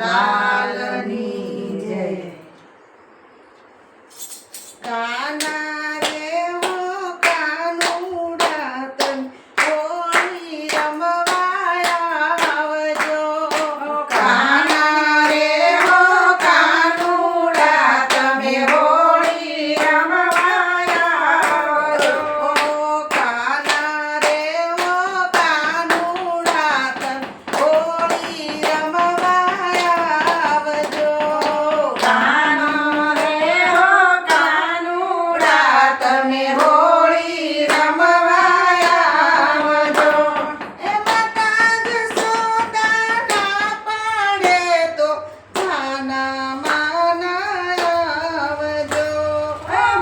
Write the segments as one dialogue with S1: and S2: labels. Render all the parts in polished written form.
S1: લાલની જય. કાના રે હો કાનુડા તન હોળી રમવા આવજો. કાના રે હો કાનુડા તમે હોળી રમવા આવજો. કાના રે હો કાનુડા તન હોળી રમવા આવજો. કાના રે હો કાનુડા તમે હોળી રમવા આવજો. એ માતા જશોદા ના પાડે તો છાના માના આવજો.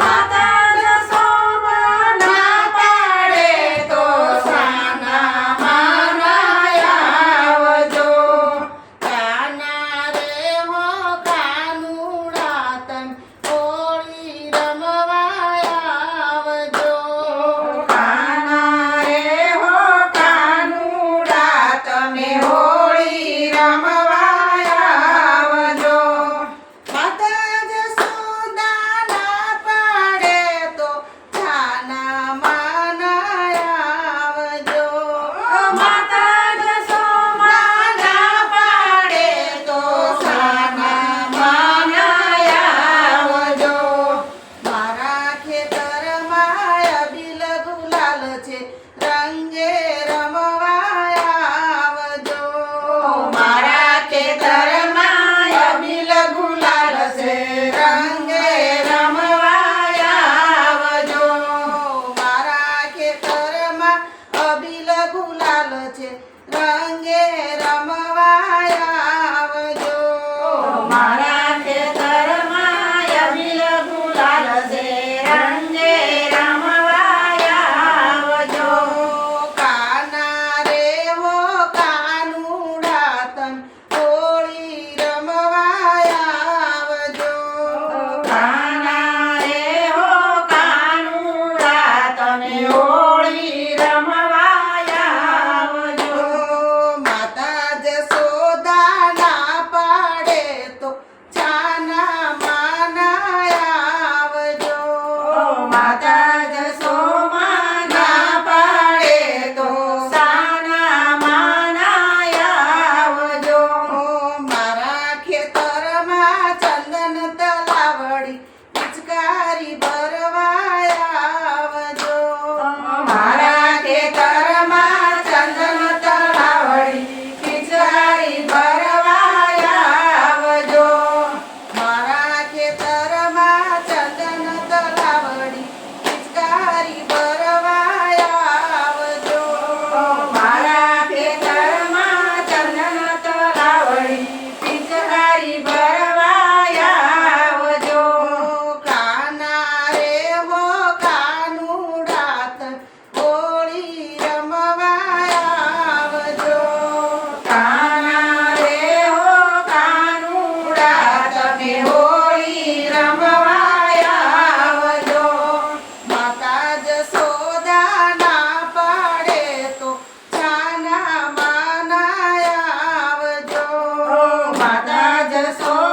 S1: માતા જશોદા ના પાડે તો છાના માના આવજો. કાના રે હો કાનુડા તન હોળી રમવા આવજો. કાના રે હો કાનુડા તમે હોળી રમવા આવજો. માતા જશોદા ના પાડે તો છાના માના આવજો. માતા જશોદા ના પાડે તો છાના માના આવજો. મારા ખેતરમાં અબીલ ગુલાલ છે રંગે રમવા આવજો. મારા ખેતરમાં અબીલ ગુલાલ છે રંગે રમવા આવજો. મારા ખેતરમાં અબીલ ગુલાલ છે રંગે રમવા આવજો. મારા ખેતરમાં અબીલ ગુલાલ છે રંગે રમવા આવજો. કાના રે હો કાનુડા તન હોળી રમવા આવજો. કાના રે હો કાનુડા તમે હોળી રમવા આવજો. માતા જશોદા ના પાડે તો છાના માના આવજો. માતા જશોદા ના પાડે તો છાના માના આવજો. મારા ખેતરમાં ચંદન તલાવડી પિચકારી ભરવા આવજો. મારા ખેતરમાં ચંદન તલાવડી પિચકારી ભરવા આવજો. મારા ખેતરમાં ચંદન તલાવડી પિચકારી ભરવા આવજો. મારા ખેતરમાં ચંદન તલાવડી પિચકારી ભરવા આવજો. કાના રે હો કાનુડા તન હોળી રમવા આવજો. કાના રે હો કાનુડા તમે હોળી રમવા આવજો. માતા જશોદા ના પાડે તો છાના માના આવજો. માતા જશોદા